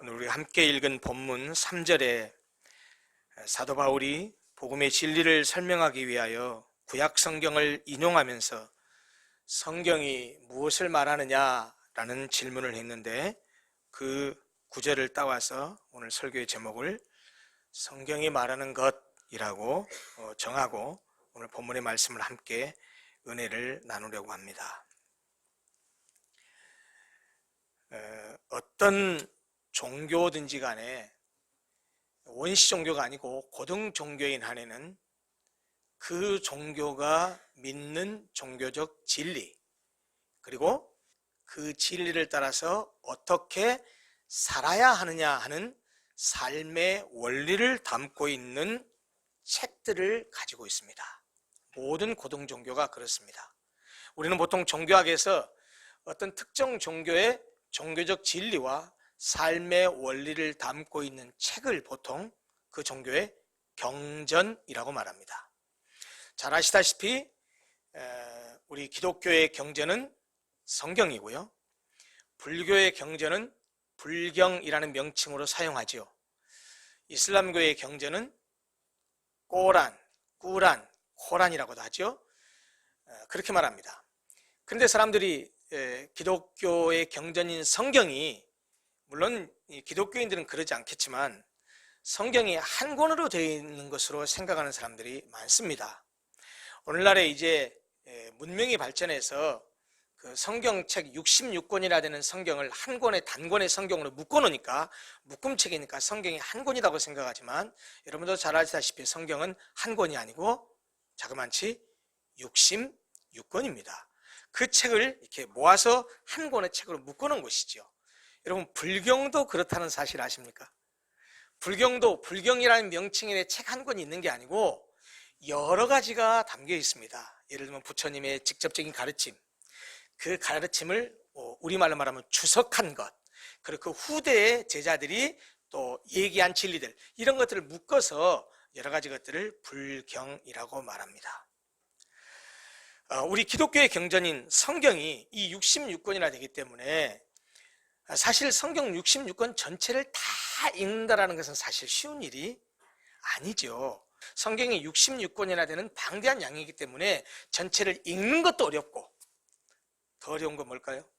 오늘 우리 함께 읽은 본문 3절에 사도 바울이 복음의 진리를 설명하기 위하여 구약 성경을 인용하면서 성경이 무엇을 말하느냐라는 질문을 했는데, 그 구절을 따와서 오늘 설교의 제목을 성경이 말하는 것이라고 정하고 오늘 본문의 말씀을 함께 은혜를 나누려고 합니다. 어떤 종교든지 간에 원시 종교가 아니고 고등 종교인 한에는 그 종교가 믿는 종교적 진리, 그리고 그 진리를 따라서 어떻게 살아야 하느냐 하는 삶의 원리를 담고 있는 책들을 가지고 있습니다. 모든 고등 종교가 그렇습니다. 우리는 보통 종교학에서 어떤 특정 종교의 종교적 진리와 삶의 원리를 담고 있는 책을 보통 그 종교의 경전이라고 말합니다. 잘 아시다시피 우리 기독교의 경전은 성경이고요, 불교의 경전은 불경이라는 명칭으로 사용하죠. 이슬람교의 경전은 꼬란, 꾸란, 코란이라고도 하죠. 그렇게 말합니다. 그런데 사람들이 기독교의 경전인 성경이, 물론 기독교인들은 그러지 않겠지만 성경이 한 권으로 되어 있는 것으로 생각하는 사람들이 많습니다. 오늘날에 이제 문명이 발전해서 그 성경책 66권이나 되는 성경을 한 권의 단권의 성경으로 묶어놓으니까 묶음책이니까 성경이 한 권이라고 생각하지만, 여러분도 잘 아시다시피 성경은 한 권이 아니고 자그만치 66권입니다. 그 책을 이렇게 모아서 한 권의 책으로 묶어놓은 것이죠. 여러분, 불경도 그렇다는 사실 아십니까? 불경도 불경이라는 명칭의 책 한 권이 있는 게 아니고 여러 가지가 담겨 있습니다. 예를 들면 부처님의 직접적인 가르침, 그 가르침을 우리말로 말하면 주석한 것, 그리고 그 후대의 제자들이 또 얘기한 진리들, 이런 것들을 묶어서 여러 가지 것들을 불경이라고 말합니다. 우리 기독교의 경전인 성경이 이 66권이나 되기 때문에 사실 성경 66권 전체를 다 읽는다는 것은 사실 쉬운 일이 아니죠. 성경이 66권이나 되는 방대한 양이기 때문에 전체를 읽는 것도 어렵고, 더 어려운 건 뭘까요?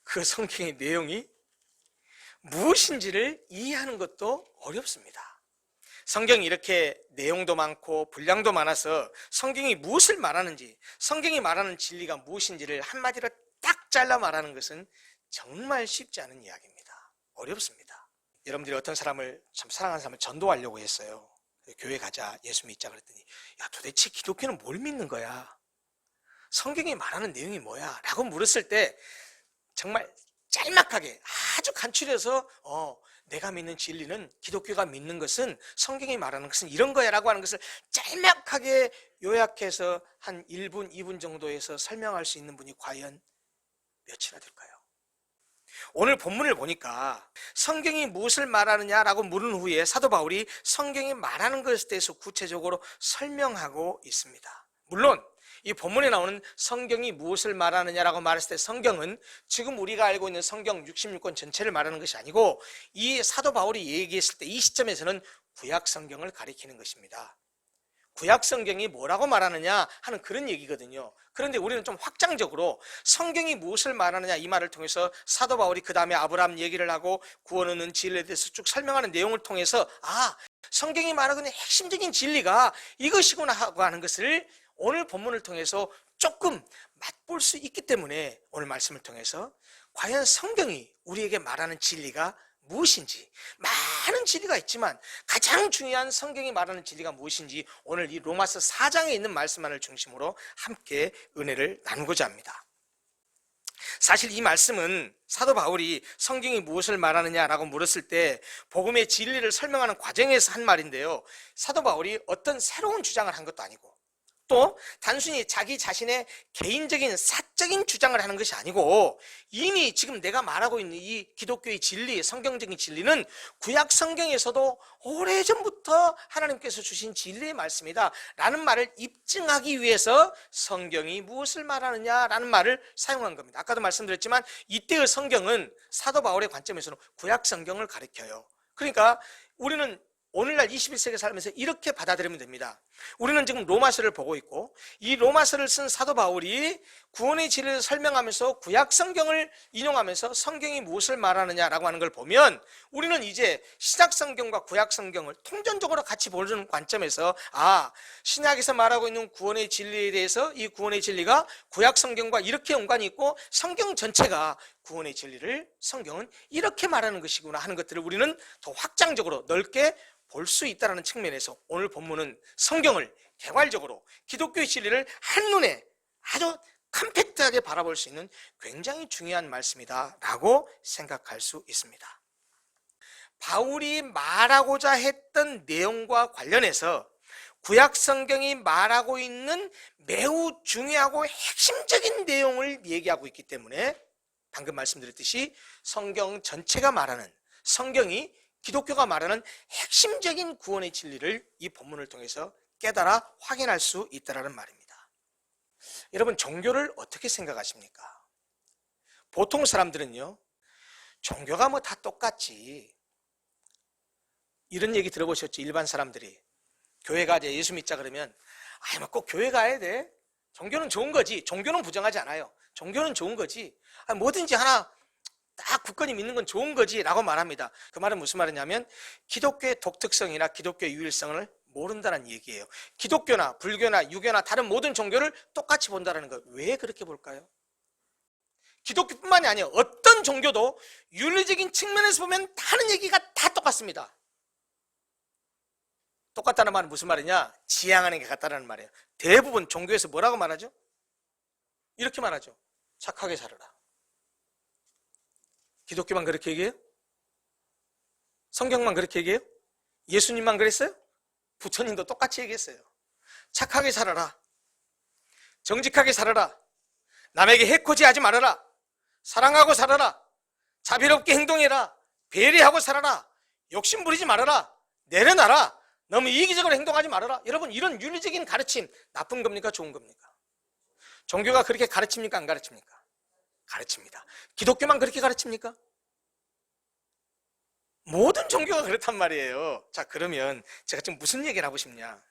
그 성경의 내용이 무엇인지를 이해하는 것도 어렵습니다. 성경이 이렇게 내용도 많고 분량도 많아서 성경이 무엇을 말하는지, 성경이 말하는 진리가 무엇인지를 한마디로 딱 잘라 말하는 것은 정말 쉽지 않은 이야기입니다. 어렵습니다. 여러분들이 어떤 사람을, 참 사랑하는 사람을 전도하려고 했어요. 교회 가자, 예수 믿자 그랬더니, 야, 도대체 기독교는 뭘 믿는 거야? 성경이 말하는 내용이 뭐야? 라고 물었을 때 정말 짤막하게 아주 간추려서 내가 믿는 진리는, 기독교가 믿는 것은, 성경이 말하는 것은 이런 거야 라고 하는 것을 짤막하게 요약해서 한 1분, 2분 정도에서 설명할 수 있는 분이 과연 몇이나 될까요? 오늘 본문을 보니까 성경이 무엇을 말하느냐라고 물은 후에 사도 바울이 성경이 말하는 것에 대해서 구체적으로 설명하고 있습니다. 물론 이 본문에 나오는 성경이 무엇을 말하느냐라고 말했을 때 성경은 지금 우리가 알고 있는 성경 66권 전체를 말하는 것이 아니고, 이 사도 바울이 얘기했을 때 이 시점에서는 구약 성경을 가리키는 것입니다. 구약 성경이 뭐라고 말하느냐 하는 그런 얘기거든요. 그런데 우리는 좀 확장적으로 성경이 무엇을 말하느냐 이 말을 통해서 사도 바울이 그 다음에 아브라함 얘기를 하고 구원 얻는 진리에 대해서 쭉 설명하는 내용을 통해서, 성경이 말하는 핵심적인 진리가 이것이구나 하고 하는 것을 오늘 본문을 통해서 조금 맛볼 수 있기 때문에 오늘 말씀을 통해서 과연 성경이 우리에게 말하는 진리가 무엇인지, 많은 진리가 있지만 가장 중요한 성경이 말하는 진리가 무엇인지 오늘 이 로마서 4장에 있는 말씀만을 중심으로 함께 은혜를 나누고자 합니다. 사실 이 말씀은 사도 바울이 성경이 무엇을 말하느냐라고 물었을 때 복음의 진리를 설명하는 과정에서 한 말인데요, 사도 바울이 어떤 새로운 주장을 한 것도 아니고, 이것도 단순히 자기 자신의 개인적인 사적인 주장을 하는 것이 아니고 이미 지금 내가 말하고 있는 이 기독교의 진리, 성경적인 진리는 구약 성경에서도 오래전부터 하나님께서 주신 진리의 말씀이다 라는 말을 입증하기 위해서 성경이 무엇을 말하느냐라는 말을 사용한 겁니다. 아까도 말씀드렸지만 이때의 성경은 사도 바울의 관점에서는 구약 성경을 가리켜요. 그러니까 우리는 오늘날 21세기에 살면서 이렇게 받아들이면 됩니다. 우리는 지금 로마서를 보고 있고 이 로마서를 쓴 사도 바울이 구원의 진리를 설명하면서 구약 성경을 인용하면서 성경이 무엇을 말하느냐라고 하는 걸 보면 우리는 이제 신약 성경과 구약 성경을 통전적으로 같이 보는 관점에서 신약에서 말하고 있는 구원의 진리에 대해서 이 구원의 진리가 구약 성경과 이렇게 연관이 있고 성경 전체가 구원의 진리를 성경은 이렇게 말하는 것이구나 하는 것들을 우리는 더 확장적으로 넓게 볼 수 있다는 측면에서 오늘 본문은 성경을 개괄적으로 기독교의 진리를 한눈에 아주 컴팩트하게 바라볼 수 있는 굉장히 중요한 말씀이다 라고 생각할 수 있습니다. 바울이 말하고자 했던 내용과 관련해서 구약 성경이 말하고 있는 매우 중요하고 핵심적인 내용을 얘기하고 있기 때문에 방금 말씀드렸듯이 성경 전체가 말하는 성경이 기독교가 말하는 핵심적인 구원의 진리를 이 본문을 통해서 깨달아 확인할 수 있다는 말입니다. 여러분, 종교를 어떻게 생각하십니까? 보통 사람들은요, 종교가 뭐 다 똑같지 이런 얘기 들어보셨죠? 일반 사람들이 교회 가자, 예수 믿자 그러면 뭐 꼭 교회 가야 돼? 종교는 좋은 거지. 종교는 부정하지 않아요. 종교는 좋은 거지. 뭐든지 하나 딱 굳건히 믿는 건 좋은 거지 라고 말합니다. 그 말은 무슨 말이냐면 기독교의 독특성이나 기독교의 유일성을 모른다는 얘기예요. 기독교나 불교나 유교나 다른 모든 종교를 똑같이 본다는 거. 왜 그렇게 볼까요? 기독교뿐만이 아니에요. 어떤 종교도 윤리적인 측면에서 보면 하는 얘기가 다 똑같습니다. 똑같다는 말은 무슨 말이냐? 지향하는 게 같다는 말이에요. 대부분 종교에서 뭐라고 말하죠? 이렇게 말하죠. 착하게 살아라. 기독교만 그렇게 얘기해요? 성경만 그렇게 얘기해요? 예수님만 그랬어요? 부처님도 똑같이 얘기했어요. 착하게 살아라. 정직하게 살아라. 남에게 해코지하지 말아라. 사랑하고 살아라. 자비롭게 행동해라. 배려하고 살아라. 욕심 부리지 말아라. 내려놔라. 너무 이기적으로 행동하지 말아라. 여러분, 이런 윤리적인 가르침 나쁜 겁니까? 좋은 겁니까? 종교가 그렇게 가르칩니까? 안 가르칩니까? 가르칩니다. 기독교만 그렇게 가르칩니까? 모든 종교가 그렇단 말이에요. 자, 그러면 제가 지금 무슨 얘기를 하고 싶냐?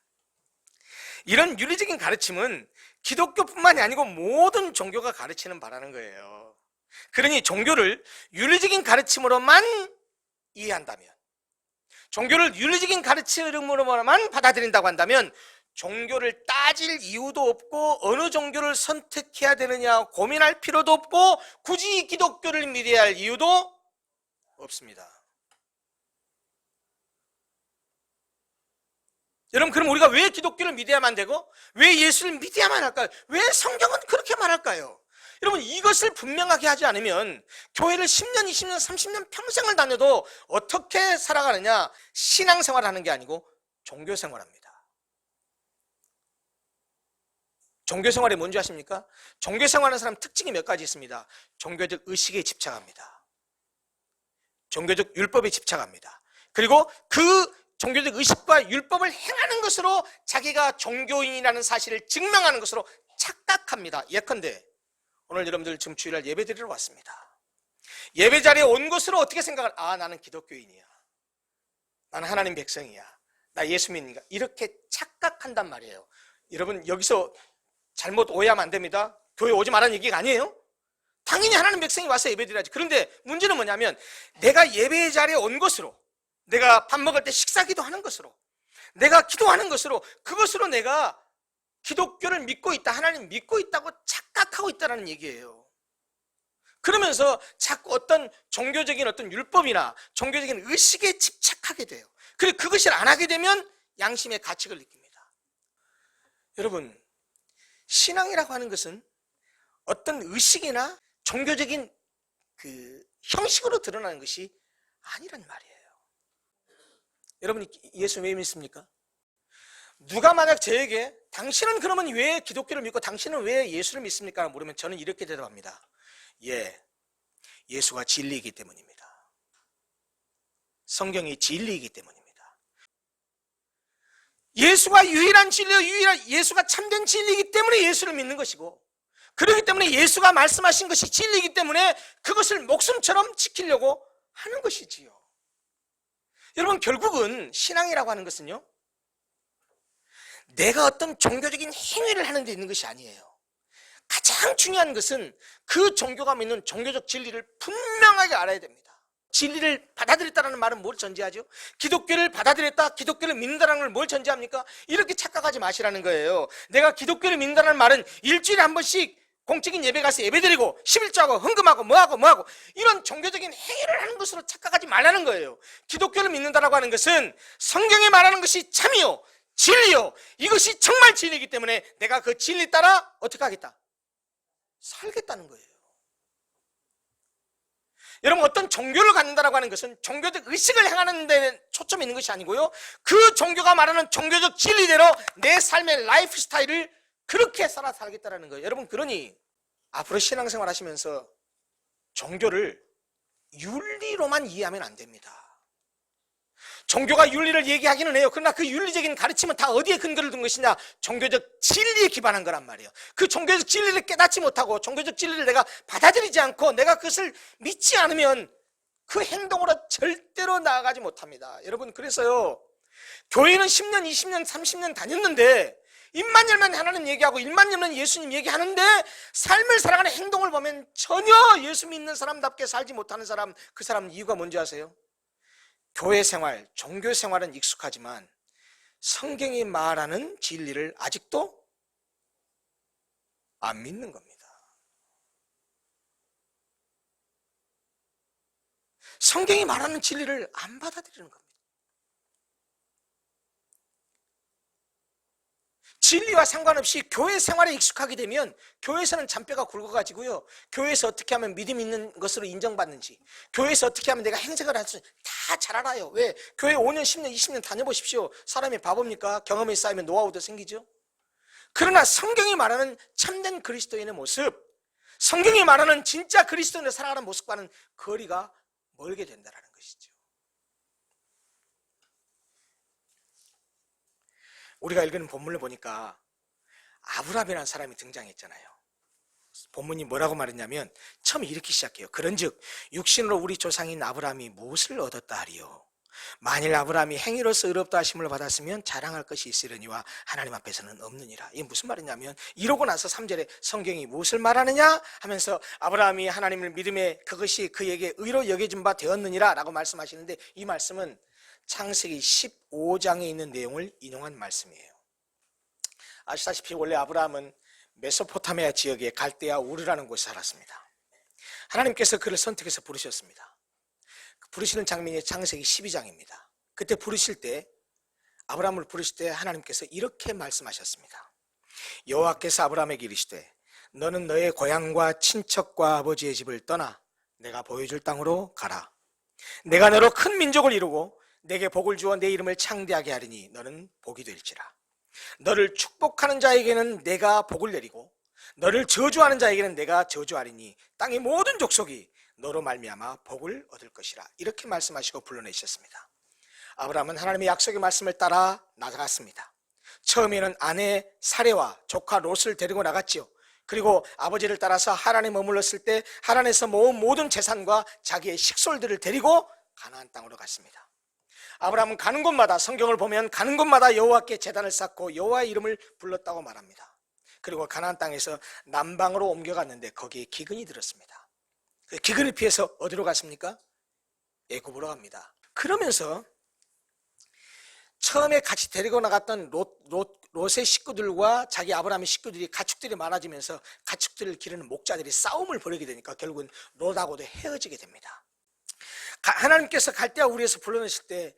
이런 윤리적인 가르침은 기독교뿐만이 아니고 모든 종교가 가르치는 바라는 거예요. 그러니 종교를 윤리적인 가르침으로만 이해한다면, 종교를 윤리적인 가르침으로만 받아들인다고 한다면 종교를 따질 이유도 없고 어느 종교를 선택해야 되느냐 고민할 필요도 없고 굳이 기독교를 믿어야 할 이유도 없습니다. 여러분, 그럼 우리가 왜 기독교를 믿어야만 되고 왜 예수를 믿어야만 할까요? 왜 성경은 그렇게 말할까요? 여러분, 이것을 분명하게 하지 않으면 교회를 10년, 20년, 30년 평생을 다녀도 어떻게 살아가느냐? 신앙생활을 하는 게 아니고 종교생활합니다. 종교생활이 뭔지 아십니까? 종교생활하는 사람 특징이 몇 가지 있습니다. 종교적 의식에 집착합니다. 종교적 율법에 집착합니다. 그리고 그 종교적 의식과 율법을 행하는 것으로 자기가 종교인이라는 사실을 증명하는 것으로 착각합니다. 예컨대 오늘 여러분들 지금 주일날 예배 드리러 왔습니다. 예배 자리에 온 것으로 어떻게 생각을? 나는 기독교인이야. 나는 하나님 백성이야. 나 예수 믿는가? 이렇게 착각한단 말이에요. 여러분, 여기서 잘못 오해하면 안 됩니다. 교회 오지 말라는 얘기가 아니에요. 당연히 하나님 백성이 와서 예배드려야지. 그런데 문제는 뭐냐면 내가 예배 자리에 온 것으로, 내가 밥 먹을 때 식사기도 하는 것으로, 내가 기도하는 것으로, 그것으로 내가 기독교를 믿고 있다, 하나님 믿고 있다고 착각하고 있다는 얘기예요. 그러면서 자꾸 어떤 종교적인 어떤 율법이나 종교적인 의식에 집착하게 돼요. 그리고 그것을 안 하게 되면 양심의 가책을 느낍니다. 여러분, 신앙이라고 하는 것은 어떤 의식이나 종교적인 그 형식으로 드러나는 것이 아니란 말이에요. 여러분이 예수 왜 믿습니까? 누가 만약 저에게 당신은 그러면 왜 기독교를 믿고 당신은 왜 예수를 믿습니까? 물으면 저는 이렇게 대답합니다. 예, 예수가 진리이기 때문입니다. 성경이 진리이기 때문입니다. 예수가 유일한 진리요, 예수가 참된 진리이기 때문에 예수를 믿는 것이고, 그렇기 때문에 예수가 말씀하신 것이 진리이기 때문에 그것을 목숨처럼 지키려고 하는 것이지요. 여러분, 결국은 신앙이라고 하는 것은요, 내가 어떤 종교적인 행위를 하는 데 있는 것이 아니에요. 가장 중요한 것은 그 종교가 믿는 종교적 진리를 분명하게 알아야 됩니다. 진리를 받아들였다는 말은 뭘 전제하죠? 기독교를 받아들였다, 기독교를 믿는다는 걸 뭘 전제합니까? 이렇게 착각하지 마시라는 거예요. 내가 기독교를 믿는다는 말은 일주일에 한 번씩 공적인 예배 가서 예배드리고 11조하고 헌금하고 뭐하고 이런 종교적인 행위를 하는 것으로 착각하지 말라는 거예요. 기독교를 믿는다라고 하는 것은 성경에 말하는 것이 참이요, 진리요, 이것이 정말 진리이기 때문에 내가 그 진리 따라 어떻게 하겠다? 살겠다는 거예요. 여러분, 어떤 종교를 갖는다라고 하는 것은 종교적 의식을 행하는 데 초점이 있는 것이 아니고요, 그 종교가 말하는 종교적 진리대로 내 삶의 라이프 스타일을 그렇게 살겠다는 거예요. 여러분, 그러니 앞으로 신앙생활 하시면서 종교를 윤리로만 이해하면 안 됩니다. 종교가 윤리를 얘기하기는 해요. 그러나 그 윤리적인 가르침은 다 어디에 근거를 둔 것이냐? 종교적 진리에 기반한 거란 말이에요. 그 종교적 진리를 깨닫지 못하고 종교적 진리를 내가 받아들이지 않고 내가 그것을 믿지 않으면 그 행동으로 절대로 나아가지 못합니다. 여러분, 그래서요, 교회는 10년, 20년, 30년 다녔는데 입만 열면 하나님 얘기하고 입만 열면 예수님 얘기하는데 삶을 살아가는 행동을 보면 전혀 예수 믿는 사람답게 살지 못하는 사람, 그 사람 이유가 뭔지 아세요? 교회 생활, 종교 생활은 익숙하지만 성경이 말하는 진리를 아직도 안 믿는 겁니다. 성경이 말하는 진리를 안 받아들이는 겁니다. 진리와 상관없이 교회 생활에 익숙하게 되면 교회에서는 잔뼈가 굵어가지고요, 교회에서 어떻게 하면 믿음 있는 것으로 인정받는지, 교회에서 어떻게 하면 내가 행색을 할 수 있는지 다 잘 알아요. 왜? 교회 5년, 10년, 20년 다녀보십시오. 사람이 바보입니까? 경험이 쌓이면 노하우도 생기죠. 그러나 성경이 말하는 참된 그리스도인의 모습, 성경이 말하는 진짜 그리스도인을 살아가는 모습과는 거리가 멀게 된다는 것이죠. 우리가 읽는 본문을 보니까 아브라함이라는 사람이 등장했잖아요. 본문이 뭐라고 말했냐면 처음 이렇게 시작해요. 그런즉 육신으로 우리 조상인 아브라함이 무엇을 얻었다 하리요? 만일 아브라함이 행위로서 의롭다 하심을 받았으면 자랑할 것이 있으려니와 하나님 앞에서는 없느니라. 이게 무슨 말이냐면, 이러고 나서 3절에 성경이 무엇을 말하느냐 하면서 아브라함이 하나님을 믿음에 그것이 그에게 의로 여겨진 바 되었느니라 라고 말씀하시는데, 이 말씀은 창세기 15장에 있는 내용을 인용한 말씀이에요. 아시다시피 원래 아브라함은 메소포타미아 지역의 갈대아 우르라는 곳에 살았습니다. 하나님께서 그를 선택해서 부르셨습니다. 부르시는 장면이 창세기 12장입니다. 그때 부르실 때, 아브라함을 부르실 때 하나님께서 이렇게 말씀하셨습니다. 여호와께서 아브라함에게 이르시되 너는 너의 고향과 친척과 아버지의 집을 떠나 내가 보여줄 땅으로 가라. 내가 너로 큰 민족을 이루고 내게 복을 주어 내 이름을 창대하게 하리니 너는 복이 될지라. 너를 축복하는 자에게는 내가 복을 내리고 너를 저주하는 자에게는 내가 저주하리니 땅의 모든 족속이 너로 말미암아 복을 얻을 것이라. 이렇게 말씀하시고 불러내셨습니다. 아브라함은 하나님의 약속의 말씀을 따라 나아갔습니다. 처음에는 아내 사레와 조카 롯을 데리고 나갔지요. 그리고 아버지를 따라서 하란에 머물렀을 때 하란에서 모은 모든 재산과 자기의 식솔들을 데리고 가나안 땅으로 갔습니다. 아브라함은 가는 곳마다, 성경을 보면 가는 곳마다 여호와께 제단을 쌓고 여호와의 이름을 불렀다고 말합니다. 그리고 가나안 땅에서 남방으로 옮겨갔는데 거기에 기근이 들었습니다. 그 기근을 피해서 어디로 갔습니까? 애굽으로 갑니다. 그러면서 처음에 같이 데리고 나갔던 롯의 식구들과 자기 아브라함의 식구들이, 가축들이 많아지면서 가축들을 기르는 목자들이 싸움을 벌이게 되니까 결국은 롯하고도 헤어지게 됩니다. 하나님께서 갈대아 우리에서 불러내실 때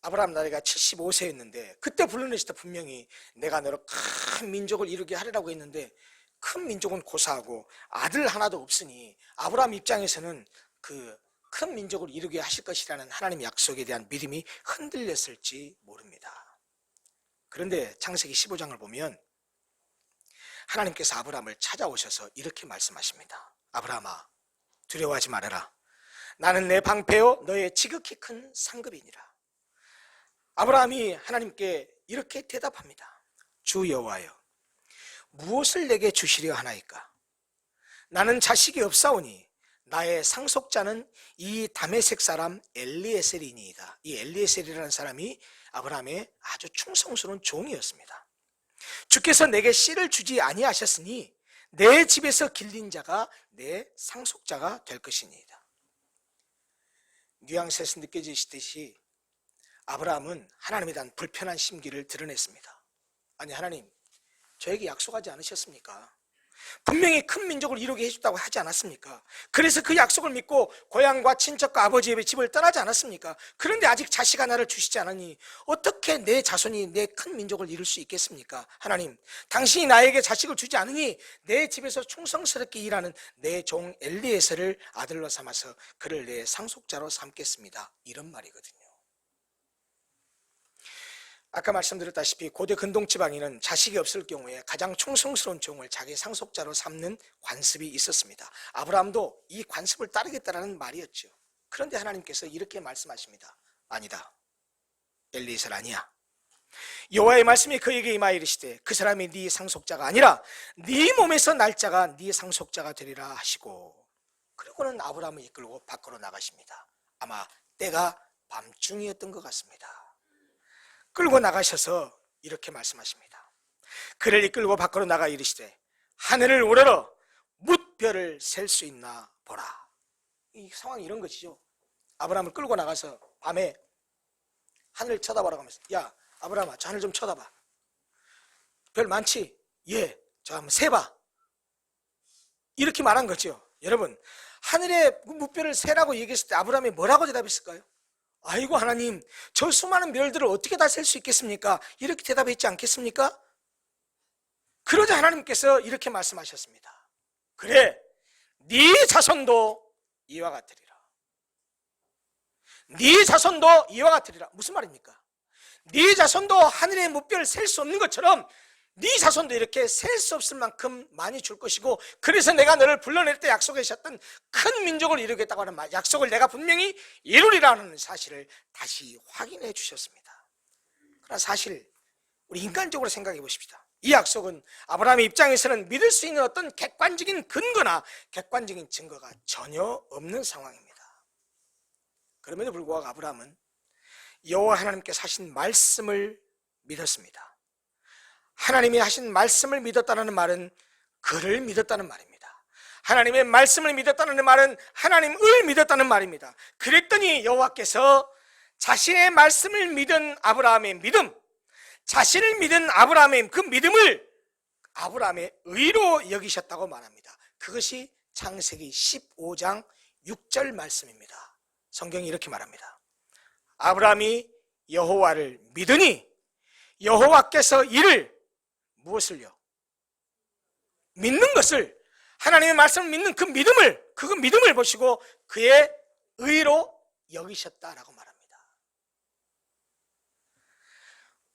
아브라함 나이가 75세였는데 그때 불러내실 때 분명히 내가 너로 큰 민족을 이루게 하리라고 했는데, 큰 민족은 고사하고 아들 하나도 없으니 아브라함 입장에서는 그 큰 민족을 이루게 하실 것이라는 하나님의 약속에 대한 믿음이 흔들렸을지 모릅니다. 그런데 창세기 15장을 보면 하나님께서 아브라함을 찾아오셔서 이렇게 말씀하십니다. 아브라함아, 두려워하지 말아라. 나는 내 방패요 너의 지극히 큰 상급이니라. 아브라함이 하나님께 이렇게 대답합니다. 주 여호와여, 무엇을 내게 주시려 하나이까? 나는 자식이 없사오니 나의 상속자는 이 다메섹 사람 엘리에셀이니이다. 이 엘리에셀이라는 사람이 아브라함의 아주 충성스러운 종이었습니다. 주께서 내게 씨를 주지 아니하셨으니 내 집에서 길린 자가 내 상속자가 될 것이니이다. 뉘앙스에서 느껴지시듯이 아브라함은 하나님에 대한 불편한 심기를 드러냈습니다. 아니 하나님, 저에게 약속하지 않으셨습니까? 분명히 큰 민족을 이루게 해줬다고 하지 않았습니까? 그래서 그 약속을 믿고 고향과 친척과 아버지의 집을 떠나지 않았습니까? 그런데 아직 자식 하나를 주시지 않으니 어떻게 내 자손이 내 큰 민족을 이룰 수 있겠습니까? 하나님, 당신이 나에게 자식을 주지 않으니 내 집에서 충성스럽게 일하는 내 종 엘리에셀을 아들로 삼아서 그를 내 상속자로 삼겠습니다. 이런 말이거든요. 아까 말씀드렸다시피 고대 근동지방에는 자식이 없을 경우에 가장 충성스러운 종을 자기 상속자로 삼는 관습이 있었습니다. 아브라함도 이 관습을 따르겠다라는 말이었죠. 그런데 하나님께서 이렇게 말씀하십니다. 아니다, 엘리에셀 아니야. 여호와의 말씀이 그에게 임하여 이르시되 그 사람이 네 상속자가 아니라 네 몸에서 날 자가 네 상속자가 되리라 하시고, 그리고는 아브라함을 이끌고 밖으로 나가십니다. 아마 때가 밤중이었던 것 같습니다. 끌고 나가셔서 이렇게 말씀하십니다. 그를 이끌고 밖으로 나가 이르시되 하늘을 우러러 뭇별을 셀 수 있나 보라. 이 상황이 이런 것이죠. 아브라함을 끌고 나가서 밤에 하늘을 쳐다보라고 하면서, 야 아브라함아, 저 하늘 좀 쳐다봐. 별 많지? 예, 저 한번 세봐. 이렇게 말한 거죠. 여러분, 하늘의 뭇별을 세라고 얘기했을 때 아브라함이 뭐라고 대답했을까요? 아이고 하나님, 저 수많은 별들을 어떻게 다 셀 수 있겠습니까? 이렇게 대답했지 않겠습니까? 그러자 하나님께서 이렇게 말씀하셨습니다. 그래, 네 자손도 이와 같으리라. 네 자손도 이와 같으리라. 무슨 말입니까? 네 자손도 하늘의 뭇별을 셀 수 없는 것처럼 네 자손도 이렇게 셀 수 없을 만큼 많이 줄 것이고, 그래서 내가 너를 불러낼 때 약속하셨던 큰 민족을 이루겠다고 하는 약속을 내가 분명히 이루리라는 사실을 다시 확인해 주셨습니다. 그러나 사실 우리 인간적으로 생각해 보십시다. 이 약속은 아브라함의 입장에서는 믿을 수 있는 어떤 객관적인 근거나 객관적인 증거가 전혀 없는 상황입니다. 그럼에도 불구하고 아브라함은 여호와 하나님께서 하신 말씀을 믿었습니다. 하나님이 하신 말씀을 믿었다는 말은 그를 믿었다는 말입니다. 하나님의 말씀을 믿었다는 말은 하나님을 믿었다는 말입니다. 그랬더니 여호와께서 자신의 말씀을 믿은 아브라함의 믿음, 자신을 믿은 아브라함의 그 믿음을 아브라함의 의로 여기셨다고 말합니다. 그것이 창세기 15장 6절 말씀입니다. 성경이 이렇게 말합니다. 아브라함이 여호와를 믿으니 여호와께서 이를 무엇을요? 믿는 것을, 하나님의 말씀을 믿는 그 믿음을 보시고 그의 의로 여기셨다라고 말합니다.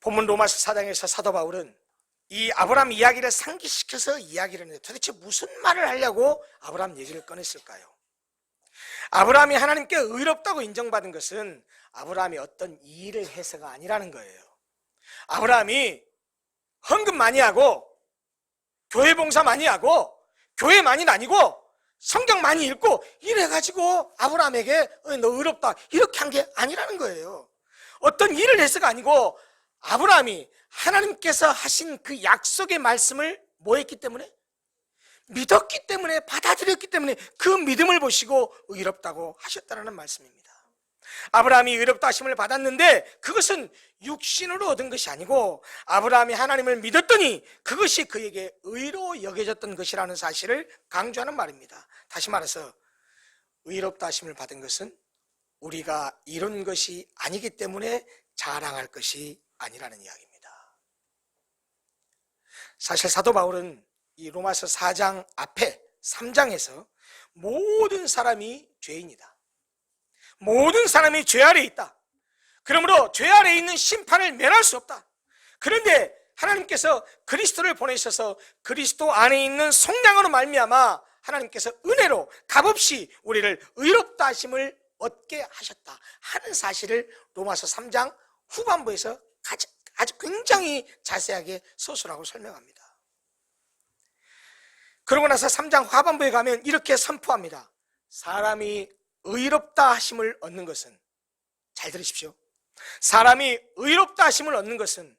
본문 로마서 4장에서 사도 바울은 이 아브라함 이야기를 상기시켜서 이야기를 했는데 도대체 무슨 말을 하려고 아브라함 얘기를 꺼냈을까요? 아브라함이 하나님께 의롭다고 인정받은 것은 아브라함이 어떤 일을 해서가 아니라는 거예요. 아브라함이 헌금 많이 하고 교회 봉사 많이 하고 교회 많이 다니고 성경 많이 읽고 이래가지고 아브라함에게 너 의롭다 이렇게 한 게 아니라는 거예요. 어떤 일을 해서가 아니고 아브라함이 하나님께서 하신 그 약속의 말씀을 뭐 했기 때문에? 믿었기 때문에, 받아들였기 때문에 그 믿음을 보시고 의롭다고 하셨다는 말씀입니다. 아브라함이 의롭다 하심을 받았는데 그것은 육신으로 얻은 것이 아니고 아브라함이 하나님을 믿었더니 그것이 그에게 의로 여겨졌던 것이라는 사실을 강조하는 말입니다. 다시 말해서 의롭다 하심을 받은 것은 우리가 이룬 것이 아니기 때문에 자랑할 것이 아니라는 이야기입니다. 사실 사도 바울은 이 로마서 4장 앞에 3장에서 모든 사람이 죄인이다, 모든 사람이 죄 아래에 있다, 그러므로 죄 아래에 있는 심판을 면할 수 없다, 그런데 하나님께서 그리스도를 보내셔서 그리스도 안에 있는 속량으로 말미암아 하나님께서 은혜로 값없이 우리를 의롭다 하심을 얻게 하셨다 하는 사실을 로마서 3장 후반부에서 아주 굉장히 자세하게 서술하고 설명합니다. 그러고 나서 3장 하반부에 가면 이렇게 선포합니다. 사람이 의롭다 하심을 얻는 것은, 잘 들으십시오, 사람이 의롭다 하심을 얻는 것은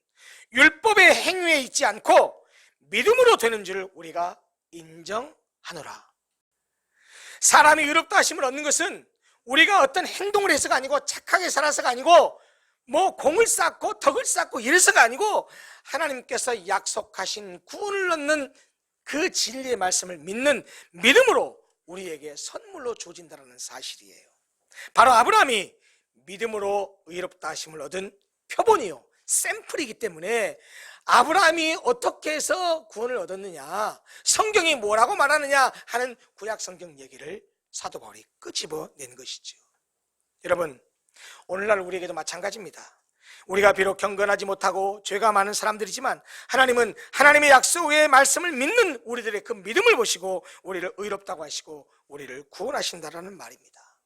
율법의 행위에 있지 않고 믿음으로 되는 줄 우리가 인정하노라. 사람이 의롭다 하심을 얻는 것은 우리가 어떤 행동을 해서가 아니고, 착하게 살아서가 아니고, 뭐 공을 쌓고 덕을 쌓고 이래서가 아니고, 하나님께서 약속하신 구원을 얻는 그 진리의 말씀을 믿는 믿음으로 우리에게 선물로 주어진다는 사실이에요. 바로 아브라함이 믿음으로 의롭다 하심을 얻은 표본이요, 샘플이기 때문에 아브라함이 어떻게 해서 구원을 얻었느냐, 성경이 뭐라고 말하느냐 하는 구약 성경 얘기를 사도 바울이 끄집어낸 것이죠. 여러분, 오늘날 우리에게도 마찬가지입니다. 우리가 비록 경건하지 못하고 죄가 많은 사람들이지만 하나님은 하나님의 약속의 말씀을 믿는 우리들의 그 믿음을 보시고 우리를 의롭다고 하시고 우리를 구원하신다라는 말입니다.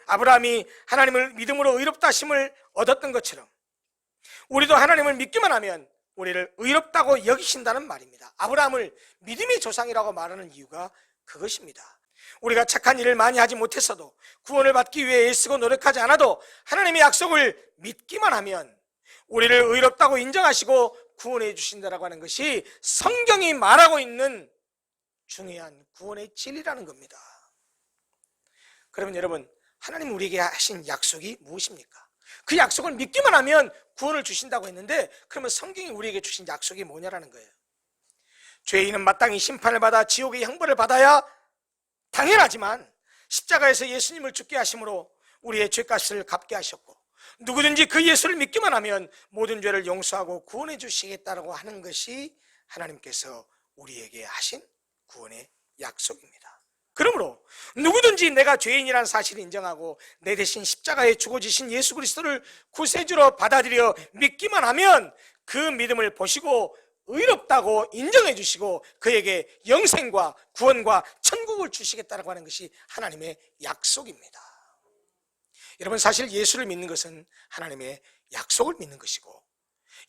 아브라함이 하나님을 믿음으로 의롭다 하심을 얻었던 것처럼 우리도 하나님을 믿기만 하면 우리를 의롭다고 여기신다는 말입니다. 아브라함을 믿음의 조상이라고 말하는 이유가 그것입니다. 우리가 착한 일을 많이 하지 못했어도, 구원을 받기 위해 애쓰고 노력하지 않아도 하나님의 약속을 믿기만 하면 우리를 의롭다고 인정하시고 구원해 주신다라고 하는 것이 성경이 말하고 있는 중요한 구원의 진리라는 겁니다. 그러면 여러분, 하나님 우리에게 하신 약속이 무엇입니까? 그 약속을 믿기만 하면 구원을 주신다고 했는데, 그러면 성경이 우리에게 주신 약속이 뭐냐라는 거예요. 죄인은 마땅히 심판을 받아 지옥의 형벌을 받아야 당연하지만 십자가에서 예수님을 죽게 하심으로 우리의 죄값을 갚게 하셨고, 누구든지 그 예수를 믿기만 하면 모든 죄를 용서하고 구원해 주시겠다라고 하는 것이 하나님께서 우리에게 하신 구원의 약속입니다. 그러므로 누구든지 내가 죄인이라는 사실을 인정하고 내 대신 십자가에 죽어지신 예수 그리스도를 구세주로 받아들여 믿기만 하면 그 믿음을 보시고 의롭다고 인정해 주시고 그에게 영생과 구원과 천국을 주시겠다라고 하는 것이 하나님의 약속입니다. 여러분, 사실 예수를 믿는 것은 하나님의 약속을 믿는 것이고,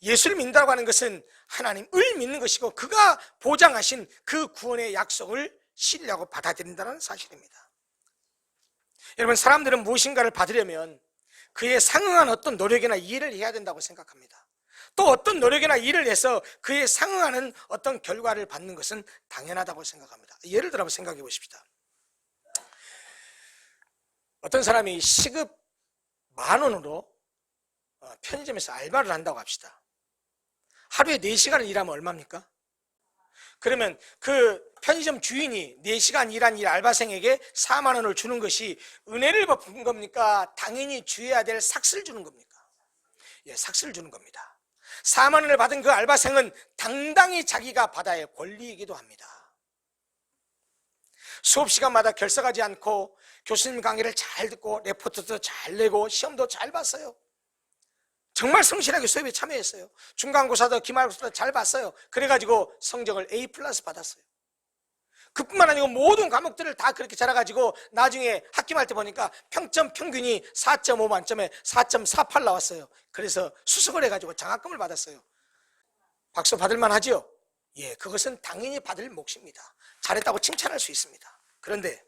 예수를 믿는다고 하는 것은 하나님을 믿는 것이고, 그가 보장하신 그 구원의 약속을 신뢰하고 받아들인다는 사실입니다. 여러분, 사람들은 무엇인가를 받으려면 그에 상응한 어떤 노력이나 일을 해야 된다고 생각합니다. 또 어떤 노력이나 일을 해서 그에 상응하는 어떤 결과를 받는 것은 당연하다고 생각합니다. 예를 들어 생각해 보십시다. 어떤 사람이 시급 10,000원으로 편의점에서 알바를 한다고 합시다. 하루에 4시간을 일하면 얼마입니까? 그러면 그 편의점 주인이 4시간 일한 이 알바생에게 4만 원을 주는 것이 은혜를 베푼 겁니까? 당연히 주어야 될 삭스를 주는 겁니까? 예, 삭스를 주는 겁니다. 4만 원을 받은 그 알바생은 당당히 자기가 받아야 할 권리이기도 합니다. 수업 시간마다 결석하지 않고 교수님 강의를 잘 듣고 레포트도 잘 내고 시험도 잘 봤어요. 정말 성실하게 수업에 참여했어요. 중간고사도 기말고사도 잘 봤어요. 그래가지고 성적을 A+ 받았어요. 그뿐만 아니고 모든 과목들을 다 그렇게 잘해가지고 나중에 학기말 때 보니까 평점 평균이 4.5 만점에 4.48 나왔어요. 그래서 수석을 해가지고 장학금을 받았어요. 박수 받을 만하죠? 예, 그것은 당연히 받을 몫입니다. 잘했다고 칭찬할 수 있습니다. 그런데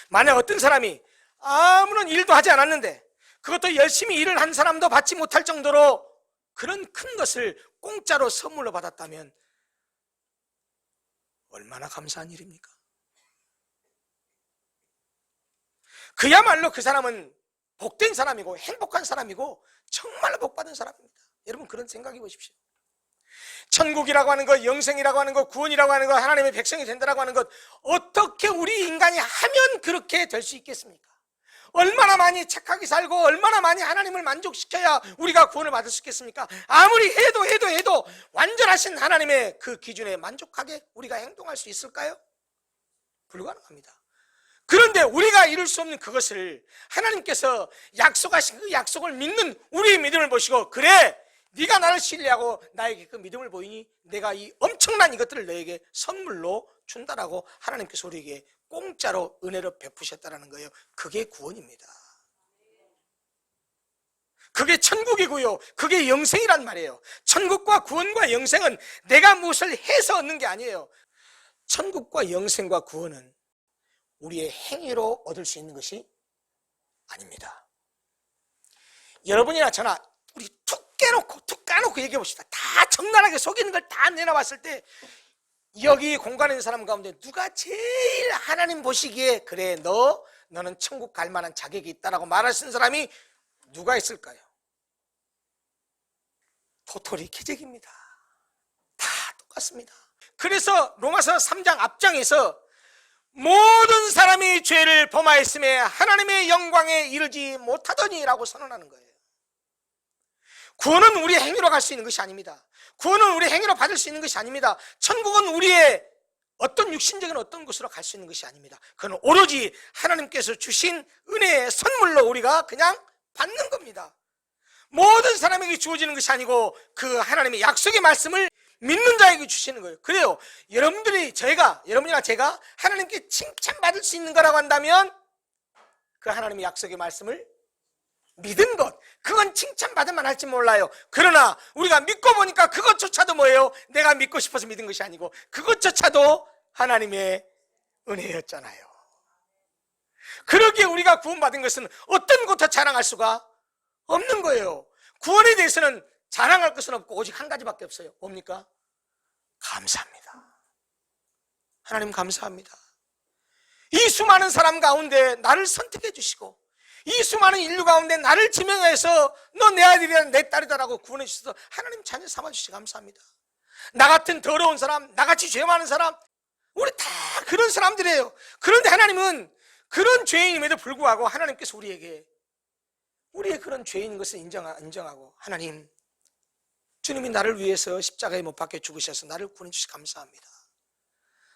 만약 어떤 사람이 아무런 일도 하지 않았는데 그것도 열심히 일을 한 사람도 받지 못할 정도로 그런 큰 것을 공짜로 선물로 받았다면 얼마나 감사한 일입니까? 그야말로 그 사람은 복된 사람이고 행복한 사람이고 정말로 복받은 사람입니다. 여러분, 그런 생각해 보십시오. 천국이라고 하는 것, 영생이라고 하는 것, 구원이라고 하는 것, 하나님의 백성이 된다라고 하는 것, 어떻게 우리 인간이 하면 그렇게 될 수 있겠습니까? 얼마나 많이 착하게 살고 얼마나 많이 하나님을 만족시켜야 우리가 구원을 받을 수 있겠습니까? 아무리 해도 완전하신 하나님의 그 기준에 만족하게 우리가 행동할 수 있을까요? 불가능합니다. 그런데 우리가 이룰 수 없는 그것을 하나님께서 약속하신 그 약속을 믿는 우리의 믿음을 보시고, 그래, 네가 나를 신뢰하고 나에게 그 믿음을 보이니 내가 이 엄청난 이것들을 너에게 선물로 준다라고 하나님께서 우리에게 공짜로 은혜로 베푸셨다는 거예요. 그게 구원입니다. 그게 천국이고요. 그게 영생이란 말이에요. 천국과 구원과 영생은 내가 무엇을 해서 얻는 게 아니에요. 천국과 영생과 구원은 우리의 행위로 얻을 수 있는 것이 아닙니다. 여러분이나 저나 우리 툭 까놓고 얘기해 봅시다. 다 적나라하게 속이는 걸 다 내놔봤을 때 여기 공간에 있는 사람 가운데 누가 제일 하나님 보시기에 그래 너는 천국 갈 만한 자격이 있다라고 말할 수 있는 사람이 누가 있을까요? 도토리 기적입니다. 다 똑같습니다. 그래서 로마서 3장 앞장에서 모든 사람이 죄를 범하였음에 하나님의 영광에 이르지 못하더니라고 선언하는 거예요. 구원은 우리의 행위로 갈 수 있는 것이 아닙니다. 구원은 우리의 행위로 받을 수 있는 것이 아닙니다. 천국은 우리의 어떤 육신적인 어떤 곳으로 갈 수 있는 것이 아닙니다. 그건 오로지 하나님께서 주신 은혜의 선물로 우리가 그냥 받는 겁니다. 모든 사람에게 주어지는 것이 아니고 그 하나님의 약속의 말씀을 믿는 자에게 주시는 거예요. 그래요. 여러분이나 제가 하나님께 칭찬받을 수 있는 거라고 한다면 그 하나님의 약속의 말씀을 믿은 것, 그건 칭찬받을 만할지 몰라요. 그러나 우리가 믿고 보니까 그것조차도 뭐예요? 내가 믿고 싶어서 믿은 것이 아니고 그것조차도 하나님의 은혜였잖아요. 그러기에 우리가 구원받은 것은 어떤 것도 자랑할 수가 없는 거예요. 구원에 대해서는 자랑할 것은 없고 오직 한 가지밖에 없어요. 뭡니까? 감사합니다. 하나님 감사합니다. 이 수많은 사람 가운데 나를 선택해 주시고 이 수많은 인류 가운데 나를 지명해서 너 내 아들이다 내 딸이다라고 구원해 주셔서 하나님 자녀 삼아주시 감사합니다. 나 같은 더러운 사람, 나같이 죄 많은 사람, 우리 다 그런 사람들이에요. 그런데 하나님은 그런 죄인임에도 불구하고 하나님께서 우리에게 우리의 그런 죄인 것을 인정하고 하나님 주님이 나를 위해서 십자가에 못 박혀 죽으셔서 나를 구원해 주시 감사합니다.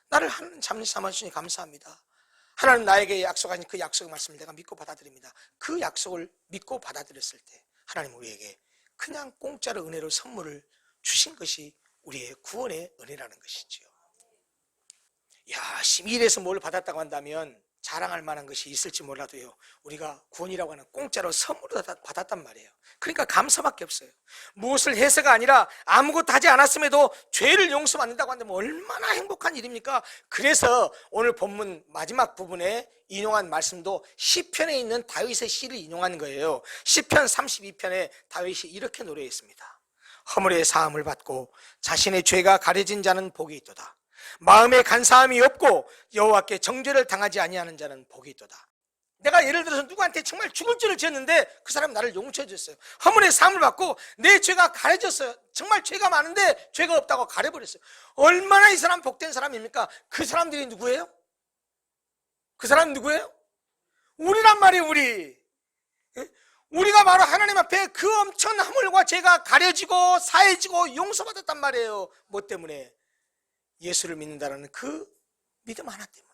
나를 하나님 잠시 삼아주시니 감사합니다. 하나님 나에게 약속하신 그 약속의 말씀을 내가 믿고 받아들입니다. 그 약속을 믿고 받아들였을 때 하나님 우리에게 그냥 공짜로 은혜로 선물을 주신 것이 우리의 구원의 은혜라는 것이지요. 이래서 뭘 받았다고 한다면 자랑할 만한 것이 있을지 몰라도요, 우리가 구원이라고 하는 공짜로 선물을 받았단 말이에요. 그러니까 감사밖에 없어요. 무엇을 해서가 아니라 아무것도 하지 않았음에도 죄를 용서받는다고 한다면 얼마나 행복한 일입니까? 그래서 오늘 본문 마지막 부분에 인용한 말씀도 시편에 있는 다윗의 시를 인용한 거예요. 시편 32편에 다윗이 이렇게 노래했습니다. 허물의 사함을 받고 자신의 죄가 가려진 자는 복이 있도다. 마음에 간사함이 없고 여호와께 정죄를 당하지 아니하는 자는 복이 있도다. 내가 예를 들어서 누구한테 정말 죽을 죄를 지었는데 그 사람이 나를 용서해 줬어요. 허물의 사함을 받고 내 죄가 가려졌어요. 정말 죄가 많은데 죄가 없다고 가려버렸어요. 얼마나 이 사람 복된 사람입니까? 그 사람들이 누구예요? 그 사람이 누구예요? 우리란 말이에요. 우리가 바로 하나님 앞에 그 엄청난 허물과 죄가 가려지고 사해지고 용서받았단 말이에요. 뭐 때문에? 예수를 믿는다는 그 믿음 하나 때문에.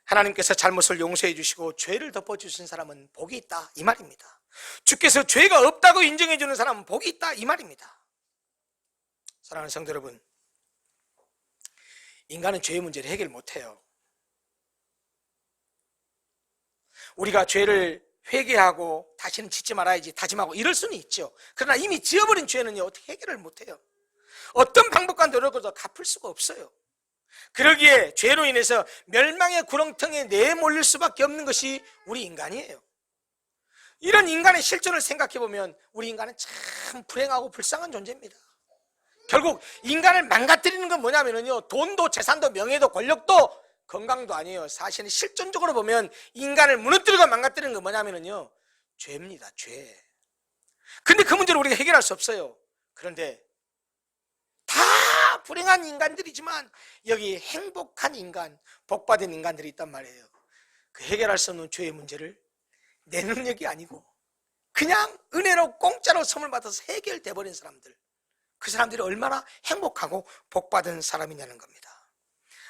하나님께서 잘못을 용서해 주시고 죄를 덮어주신 사람은 복이 있다 이 말입니다. 주께서 죄가 없다고 인정해 주는 사람은 복이 있다 이 말입니다. 사랑하는 성도 여러분, 인간은 죄의 문제를 해결 못해요. 우리가 죄를 회개하고 다시는 짓지 말아야지 다짐하고 이럴 수는 있죠. 그러나 이미 지어버린 죄는요 어떻게 해결을 못해요. 어떤 방법과 노력으로도 갚을 수가 없어요. 그러기에 죄로 인해서 멸망의 구렁텅이에 내몰릴 수밖에 없는 것이 우리 인간이에요. 이런 인간의 실존을 생각해보면 우리 인간은 참 불행하고 불쌍한 존재입니다. 결국 인간을 망가뜨리는 건 뭐냐면요, 돈도 재산도 명예도 권력도 건강도 아니에요. 사실은 실존적으로 보면 인간을 무너뜨리고 망가뜨리는 건 뭐냐면요, 죄입니다. 죄. 근데 그 문제를 우리가 해결할 수 없어요. 그런데 다 불행한 인간들이지만 여기 행복한 인간, 복받은 인간들이 있단 말이에요. 그 해결할 수 없는 죄의 문제를 내 능력이 아니고 그냥 은혜로 공짜로 선물 받아서 해결돼 버린 사람들, 그 사람들이 얼마나 행복하고 복받은 사람이냐는 겁니다.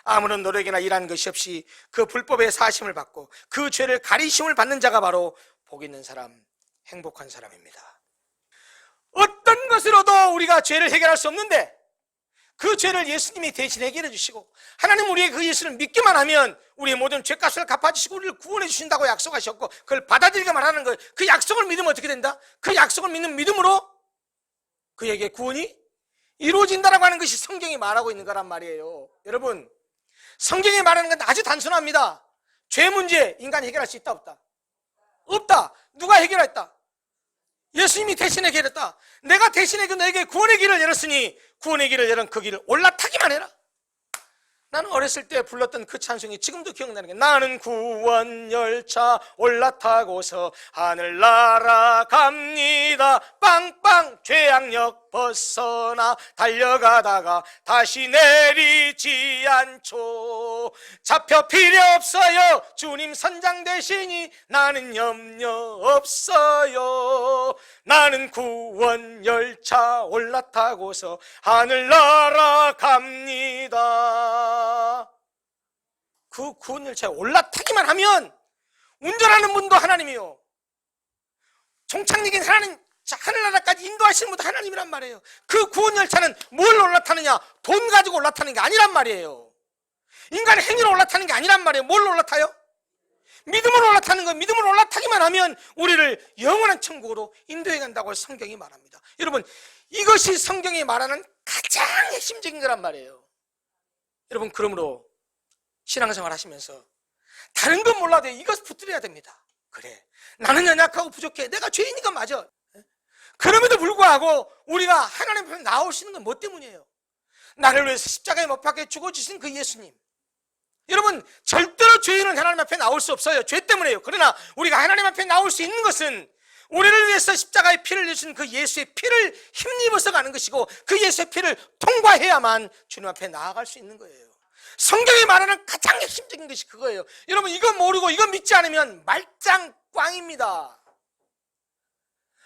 아무런 노력이나 일하는 것이 없이 그 불법의 사심을 받고 그 죄를 가리심을 받는 자가 바로 복 있는 사람, 행복한 사람입니다. 어떤 것으로도 우리가 죄를 해결할 수 없는데 그 죄를 예수님이 대신 해결해 주시고 하나님 우리의 그 예수를 믿기만 하면 우리의 모든 죄값을 갚아주시고 우리를 구원해 주신다고 약속하셨고 그걸 받아들이기만 하는 거예요. 그 약속을 믿으면 어떻게 된다? 그 약속을 믿는 믿음으로 그에게 구원이 이루어진다라고 하는 것이 성경이 말하고 있는 거란 말이에요. 여러분, 성경이 말하는 건 아주 단순합니다. 죄 문제 인간이 해결할 수 있다 없다? 없다. 누가 해결했다? 예수님이 대신 해결했다. 내가 대신해 너에게 구원의 길을 열었으니 구원의 길을 열은 그 길을 올라타기만 해라. 나는 어렸을 때 불렀던 그 찬송이 지금도 기억나는 게 나는 구원 열차 올라타고서 하늘 날아갑니다. 빵빵 죄악력 벗어나 달려가다가 다시 내리지 않죠. 잡혀 필요 없어요. 주님 선장 되시니 나는 염려 없어요. 나는 구원 열차 올라타고서 하늘 날아갑니다. 그 구원 열차에 올라타기만 하면 운전하는 분도 하나님이요, 종착역인 하나님, 하늘나라까지 인도하시는 분도 하나님이란 말이에요. 그 구원 열차는 뭘 올라타느냐? 돈 가지고 올라타는 게 아니란 말이에요. 인간의 행위로 올라타는 게 아니란 말이에요. 뭘로 올라타요? 믿음으로 올라타는 거. 믿음으로 올라타기만 하면 우리를 영원한 천국으로 인도해 간다고 성경이 말합니다. 여러분, 이것이 성경이 말하는 가장 핵심적인 거란 말이에요. 여러분, 그러므로 신앙생활 하시면서 다른 건 몰라도 이것 붙들어야 됩니다. 그래, 나는 연약하고 부족해. 내가 죄인이가 맞아. 그럼에도 불구하고 우리가 하나님 앞에 나올 수 있는 건 뭐 때문이에요? 나를 위해서 십자가에 못 박혀 죽어주신 그 예수님. 여러분, 절대로 죄인은 하나님 앞에 나올 수 없어요. 죄 때문에요. 그러나 우리가 하나님 앞에 나올 수 있는 것은 우리를 위해서 십자가에 피를 내신 그 예수의 피를 힘입어서 가는 것이고 그 예수의 피를 통과해야만 주님 앞에 나아갈 수 있는 거예요. 성경이 말하는 가장 핵심적인 것이 그거예요. 여러분, 이거 모르고 이거 믿지 않으면 말짱 꽝입니다.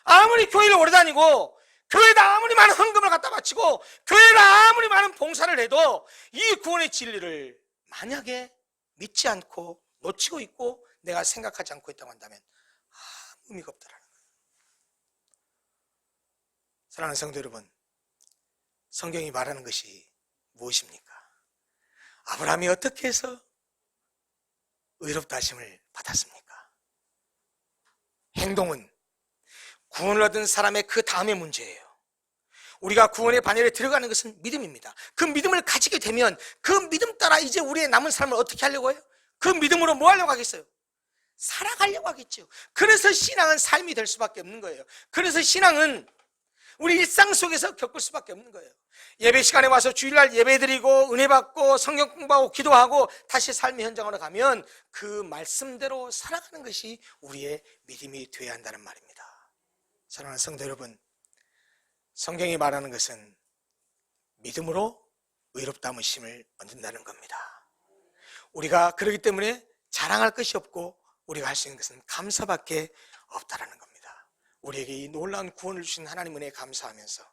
아무리 교회를 오래 다니고 교회에다 아무리 많은 헌금을 갖다 바치고 교회에다 아무리 많은 봉사를 해도 이 구원의 진리를 만약에 믿지 않고 놓치고 있고 내가 생각하지 않고 있다고 한다면 아무 의미가 없다라는 거예요. 사랑하는 성도 여러분, 성경이 말하는 것이 무엇입니까? 아브라함이 어떻게 해서 의롭다 하심을 받았습니까? 행동은 구원을 얻은 사람의 그 다음의 문제예요. 우리가 구원의 반열에 들어가는 것은 믿음입니다. 그 믿음을 가지게 되면 그 믿음 따라 이제 우리의 남은 삶을 어떻게 하려고 해요? 그 믿음으로 뭐 하려고 하겠어요? 살아가려고 하겠죠. 그래서 신앙은 삶이 될 수밖에 없는 거예요. 그래서 신앙은 우리 일상 속에서 겪을 수밖에 없는 거예요. 예배 시간에 와서 주일날 예배드리고 은혜 받고 성경 공부하고 기도하고 다시 삶의 현장으로 가면 그 말씀대로 살아가는 것이 우리의 믿음이 되어야 한다는 말입니다. 사랑하는 성도 여러분, 성경이 말하는 것은 믿음으로 의롭다함의 힘을 얻는다는 겁니다. 우리가 그렇기 때문에 자랑할 것이 없고 우리가 할 수 있는 것은 감사밖에 없다라는 겁니다. 우리에게 이 놀라운 구원을 주신 하나님 은혜에 감사하면서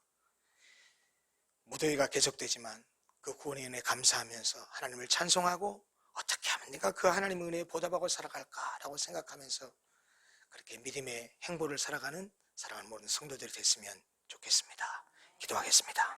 무더위가 계속되지만 그 구원의 은혜에 감사하면서 하나님을 찬송하고 어떻게 하면 내가 그 하나님의 은혜에 보답하고 살아갈까라고 생각하면서 그렇게 믿음의 행보를 살아가는 사랑하는 모든 성도들이 됐으면 좋겠습니다. 기도하겠습니다.